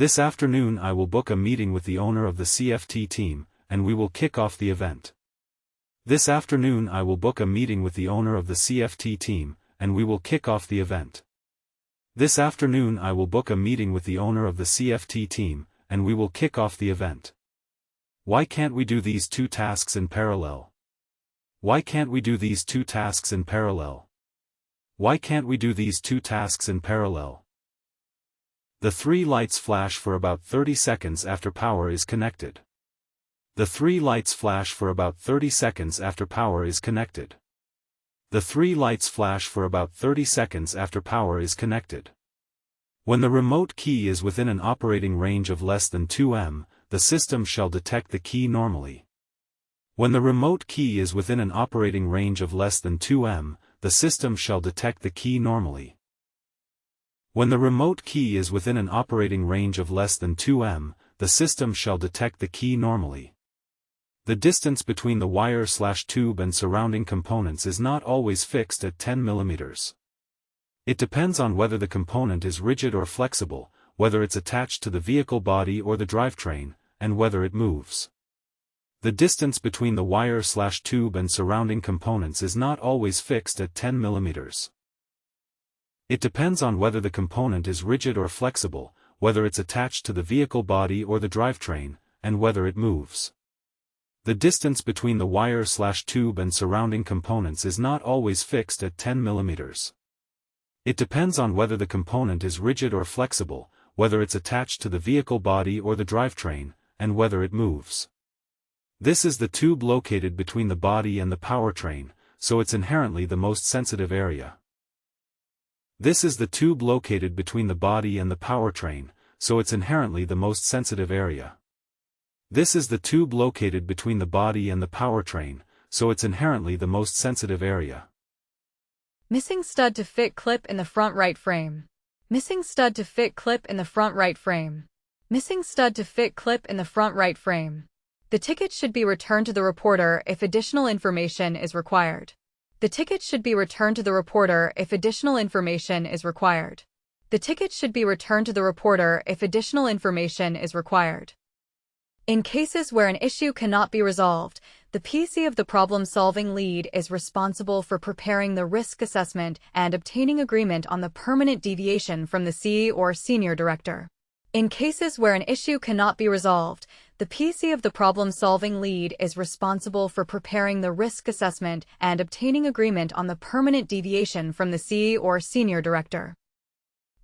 This afternoon I will book a meeting with the owner of the CFT team, and we will kick off the event. This afternoon I will book a meeting with the owner of the CFT team, and we will kick off the event. This afternoon I will book a meeting with the owner of the CFT team, and we will kick off the event. Why can't we do these two tasks in parallel? Why can't we do these two tasks in parallel? Why can't we do these two tasks in parallel? The three lights flash for about 30 seconds after power is connected. The three lights flash for about 30 seconds after power is connected. The three lights flash for about 30 seconds after power is connected. When the remote key is within an operating range of less than 2 m, the system shall detect the key normally. When the remote key is within an operating range of less than 2 m, the system shall detect the key normally. When the remote key is within an operating range of less than 2 m, the system shall detect the key normally. The distance between the wire/tube and surrounding components is not always fixed at 10 mm. It depends on whether the component is rigid or flexible, whether it's attached to the vehicle body or the drivetrain, and whether it moves. The distance between the wire/tube and surrounding components is not always fixed at 10 mm. It depends on whether the component is rigid or flexible, whether it's attached to the vehicle body or the drivetrain, and whether it moves. The distance between the wire/tube and surrounding components is not always fixed at 10 mm. It depends on whether the component is rigid or flexible, whether it's attached to the vehicle body or the drivetrain, and whether it moves. This is the tube located between the body and the powertrain, so it's inherently the most sensitive area. This is the tube located between the body and the powertrain, so it's inherently the most sensitive area. This is the tube located between the body and the powertrain, so it's inherently the most sensitive area. Missing stud to fit clip in the front right frame. Missing stud to fit clip in the front right frame. Missing stud to fit clip in the front right frame. The ticket should be returned to the reporter if additional information is required. The ticket should be returned to the reporter if additional information is required. The ticket should be returned to the reporter if additional information is required. In cases where an issue cannot be resolved, the PC of the problem-solving lead is responsible for preparing the risk assessment and obtaining agreement on the permanent deviation from the C or senior director. In cases where an issue cannot be resolved, the PC of the problem-solving lead is responsible for preparing the risk assessment and obtaining agreement on the permanent deviation from the C or senior director.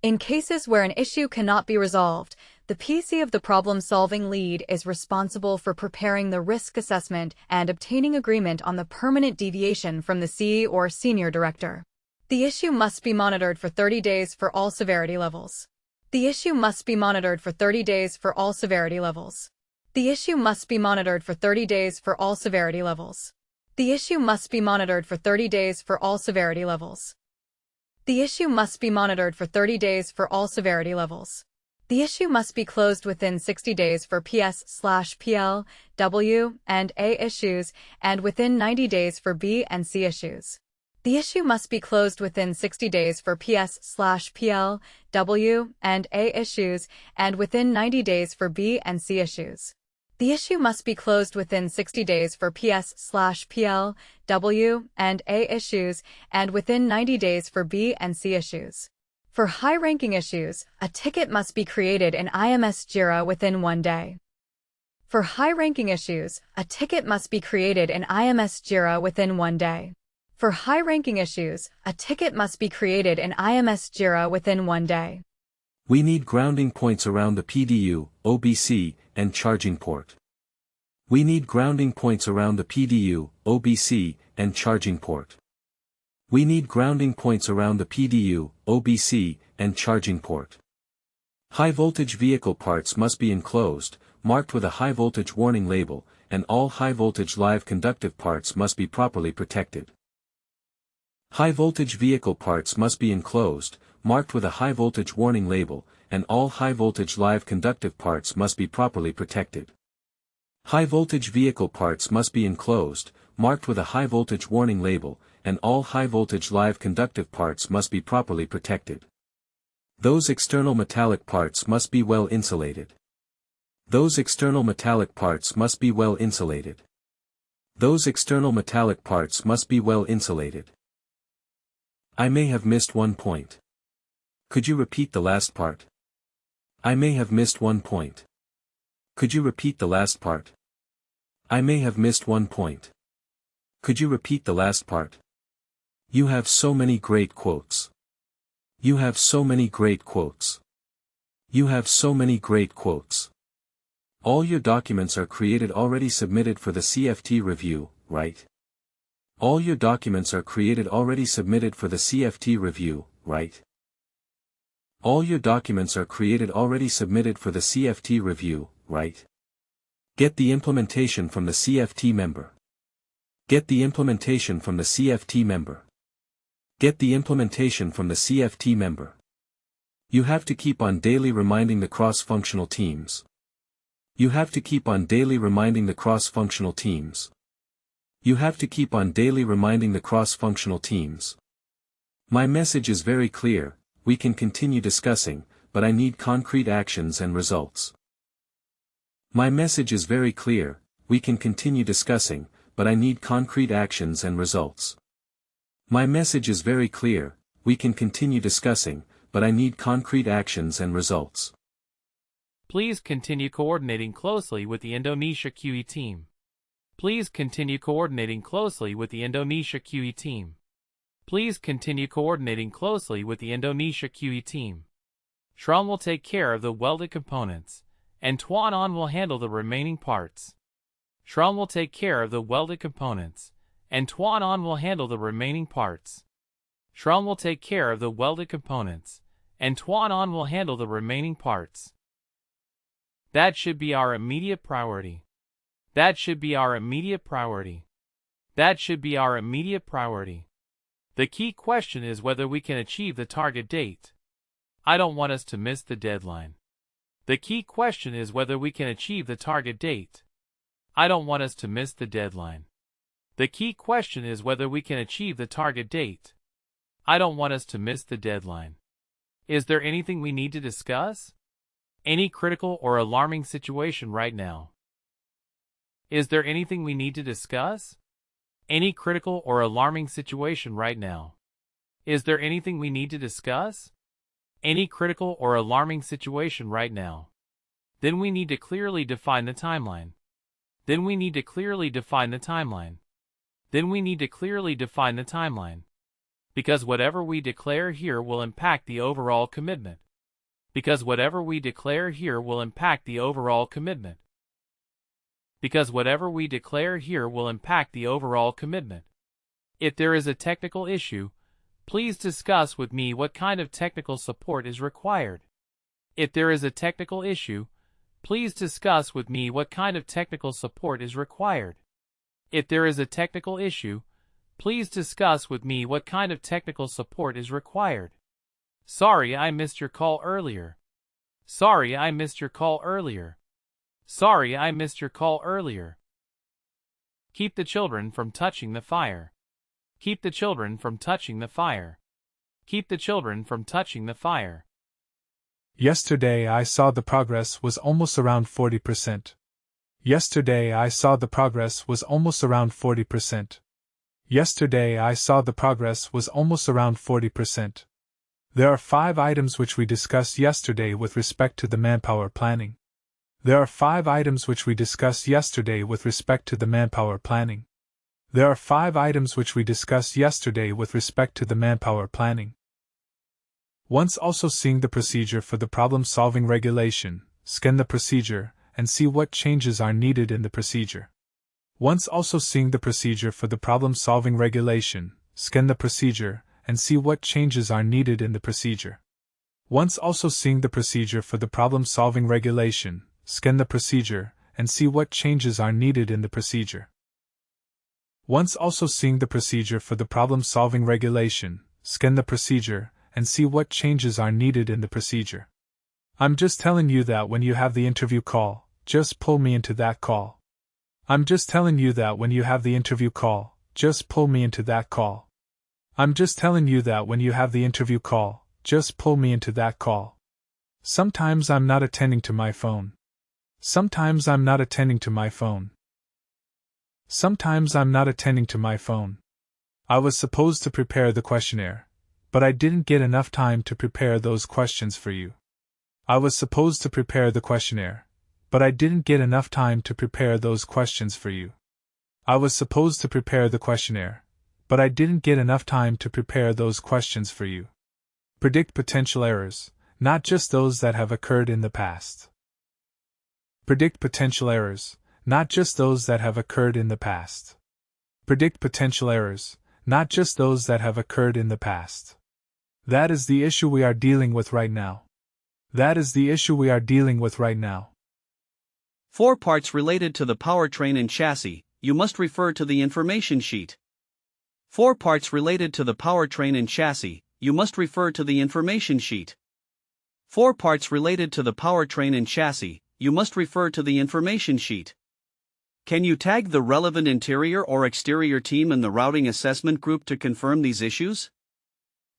In cases where an issue cannot be resolved, the PC of the problem-solving lead is responsible for preparing the risk assessment and obtaining agreement on the permanent deviation from the C or senior director. The issue must be monitored for 30 days for all severity levels. The issue must be monitored for 30 days for all severity levels. The issue must be monitored for 30 days for all severity levels. The issue must be monitored for 30 days for all severity levels. The issue must be monitored for 30 days for all severity levels. The issue must be closed within 60 days for PS/PL, W, and A issues, and within 90 days for B and C issues. The issue must be closed within 60 days for PS/PL, W, and A issues, and within 90 days for B and C issues. The issue must be closed within 60 days for PS/PL, W, and A issues, and within 90 days for B and C issues. For high-ranking issues, a ticket must be created in IMS JIRA within 1 day. For high-ranking issues, a ticket must be created in IMS JIRA within 1 day. For high-ranking issues, a ticket must be created in IMS JIRA within 1 day. We need grounding points around the PDU, OBC, and charging port. We need grounding points around the PDU, OBC, and charging port. We need grounding points around the PDU, OBC, and charging port. High-voltage vehicle parts must be enclosed, marked with a high-voltage warning label, and all high-voltage live conductive parts must be properly protected. High-voltage vehicle parts must be enclosed, marked with a high-voltage warning label, and all high-voltage live conductive parts must be properly protected. High-voltage vehicle parts must be enclosed, marked with a high-voltage warning label, and all high-voltage live conductive parts must be properly protected. Those external metallic parts must be well insulated. Those external metallic parts must be well insulated. Those external metallic parts must be well insulated. I may have missed one point. Could you repeat the last part? I may have missed one point. Could you repeat the last part? I may have missed one point. Could you repeat the last part? You have so many great quotes. You have so many great quotes. You have so many great quotes. All your documents are created already submitted for the CFT review, right? All your documents are created already submitted for the CFT review, right? All your documents are created already submitted for the CFT review, right? Get the implementation from the CFT member. Get the implementation from the CFT member. Get the implementation from the CFT member. You have to keep on daily reminding the cross-functional teams. You have to keep on daily reminding the cross-functional teams. You have to keep on daily reminding the cross-functional teams. My message is very clear, we can continue discussing, but I need concrete actions and results. My message is very clear, we can continue discussing, but I need concrete actions and results. My message is very clear, we can continue discussing, but I need concrete actions and results. Please continue coordinating closely with the Indonesia QE team. Please continue coordinating closely with the Indonesia QE team. Please continue coordinating closely with the Indonesia QE team. Shram will take care of the welded components, and Tuan An will handle the remaining parts. Shram will take care of the welded components, and Tuan An will handle the remaining parts. Shram will take care of the welded components, and Tuan An will handle the remaining parts. That should be our immediate priority. That should be our immediate priority. That should be our immediate priority. The key question is whether we can achieve the target date. I don't want us to miss the deadline. The key question is whether we can achieve the target date. I don't want us to miss the deadline. The key question is whether we can achieve the target date. I don't want us to miss the deadline. Is there anything we need to discuss? Any critical or alarming situation right now? Is there anything we need to discuss? Any critical or alarming situation right now? Is there anything we need to discuss? Any critical or alarming situation right now? Then we need to clearly define the timeline. Then we need to clearly define the timeline. Then we need to clearly define the timeline. Because whatever we declare here will impact the overall commitment. Because whatever we declare here will impact the overall commitment. Because whatever we declare here will impact the overall commitment. If there is a technical issue, please discuss with me what kind of technical support is required. If there is a technical issue, please discuss with me what kind of technical support is required. If there is a technical issue, please discuss with me what kind of technical support is required. Sorry I missed your call earlier. Sorry I missed your call earlier. Sorry I missed your call earlier. Keep the children from touching the fire. Keep the children from touching the fire. Keep the children from touching the fire. Yesterday I saw the progress was almost around 40%. Yesterday I saw the progress was almost around 40%. Yesterday I saw the progress was almost around 40%. There are 5 items which we discussed yesterday with respect to the manpower planning. There are 5 items which we discussed yesterday with respect to the manpower planning. There are 5 items which we discussed yesterday with respect to the manpower planning. Once also seeing the procedure for the problem-solving regulation, scan the procedure, and see what changes are needed in the procedure. Once also seeing the procedure for the problem-solving regulation, scan the procedure, and see what changes are needed in the procedure. Once also seeing the procedure for the problem-solving regulation, scan the procedure, and see what changes are needed in the procedure. Once also seeing the procedure for the problem-solving regulation, scan the procedure, and see what changes are needed in the procedure. I'm just telling you that when you have the interview call, just pull me into that call. I'm just telling you that when you have the interview call, just pull me into that call. I'm just telling you that when you have the interview call, just pull me into that call. Sometimes I'm not attending to my phone. Sometimes I'm not attending to my phone. Sometimes I'm not attending to my phone. I was supposed to prepare the questionnaire, but I didn't get enough time to prepare those questions for you. I was supposed to prepare the questionnaire, but I didn't get enough time to prepare those questions for you. I was supposed to prepare the questionnaire, but I didn't get enough time to prepare those questions for you. Predict potential errors, not just those that have occurred in the past. Predict potential errors, not just those that have occurred in the past. Predict potential errors, not just those that have occurred in the past. That is the issue we are dealing with right now. That is the issue we are dealing with right now. 4 parts related to the powertrain and chassis, you must refer to the information sheet. 4 parts related to the powertrain and chassis, you must refer to the information sheet. 4 parts related to the powertrain and chassis, you must refer to the information sheet. Can you tag the relevant interior or exterior team in the routing assessment group to confirm these issues?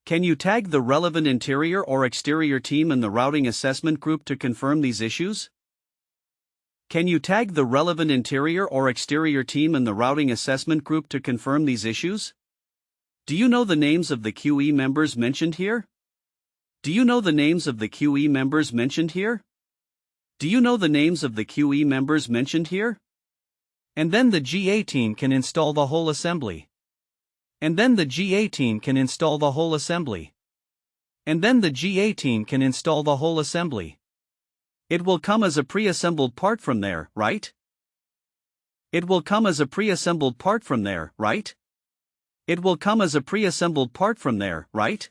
Can you tag the relevant interior or exterior team in the routing assessment group to confirm these issues? Can you tag the relevant interior or exterior team in the routing assessment group to confirm these issues? Do you know the names of the QE members mentioned here? Do you know the names of the QE members mentioned here? Do you know the names of the QE members mentioned here? And then the GA team can install the whole assembly. And then the GA team can install the whole assembly. And then the GA team can install the whole assembly. It will come as a pre-assembled part from there, right? It will come as a pre-assembled part from there, right? It will come as a pre-assembled part from there, right?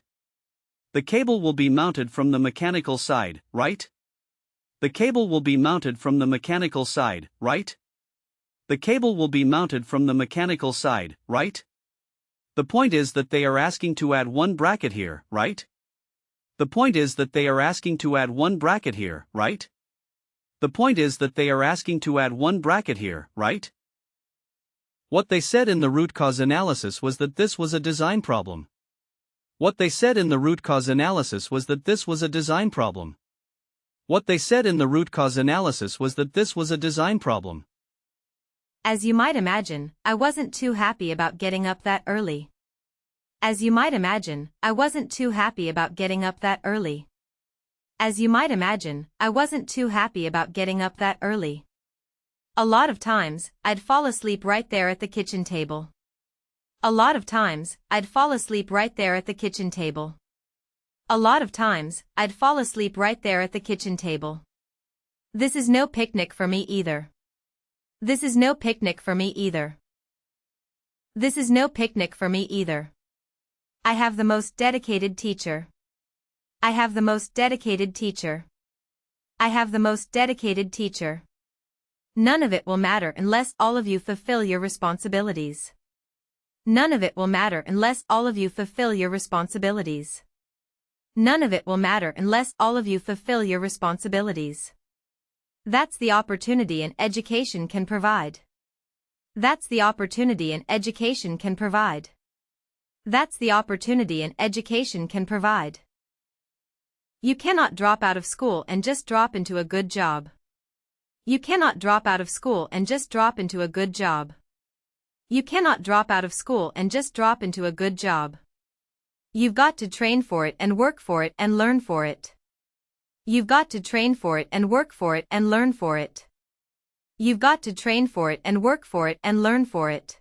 The cable will be mounted from the mechanical side, right? The cable will be mounted from the mechanical side, right? The cable will be mounted from the mechanical side, right? The point is that they are asking to add one bracket here, right? The point is that they are asking to add one bracket here, right? The point is that they are asking to add one bracket here, right? What they said in the root cause analysis was that this was a design problem. What they said in the root cause analysis was that this was a design problem. What they said in the root cause analysis was that this was a design problem. As you might imagine, I wasn't too happy about getting up that early. As you might imagine, I wasn't too happy about getting up that early. As you might imagine, I wasn't too happy about getting up that early. A lot of times, I'd fall asleep right there at the kitchen table. A lot of times, I'd fall asleep right there at the kitchen table. A lot of times, I'd fall asleep right there at the kitchen table. This is no picnic for me either. This is no picnic for me either. This is no picnic for me either. I have the most dedicated teacher. I have the most dedicated teacher. I have the most dedicated teacher. None of it will matter unless all of you fulfill your responsibilities. None of it will matter unless all of you fulfill your responsibilities. None of it will matter unless all of you fulfill your responsibilities. That's the opportunity an education can provide. That's the opportunity an education can provide. That's the opportunity an education can provide. You cannot drop out of school and just drop into a good job. You cannot drop out of school and just drop into a good job. You cannot drop out of school and just drop into a good job. You've got to train for it and work for it and learn for it. You've got to train for it and work for it and learn for it. You've got to train for it and work for it and learn for it.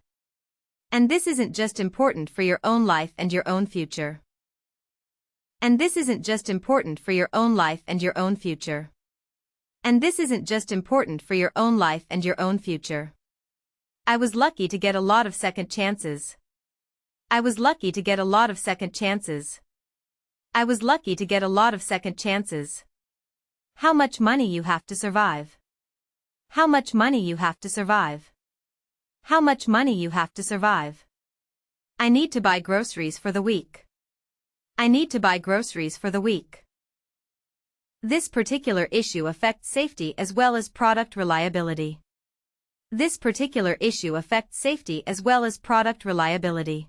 And this isn't just important for your own life and your own future. And this isn't just important for your own life and your own future. And this isn't just important for your own life and your own future. I was lucky to get a lot of second chances. I was lucky to get a lot of second chances. I was lucky to get a lot of second chances. How much money you have to survive? How much money you have to survive? How much money you have to survive? I need to buy groceries for the week. I need to buy groceries for the week. This particular issue affects safety as well as product reliability. This particular issue affects safety as well as product reliability.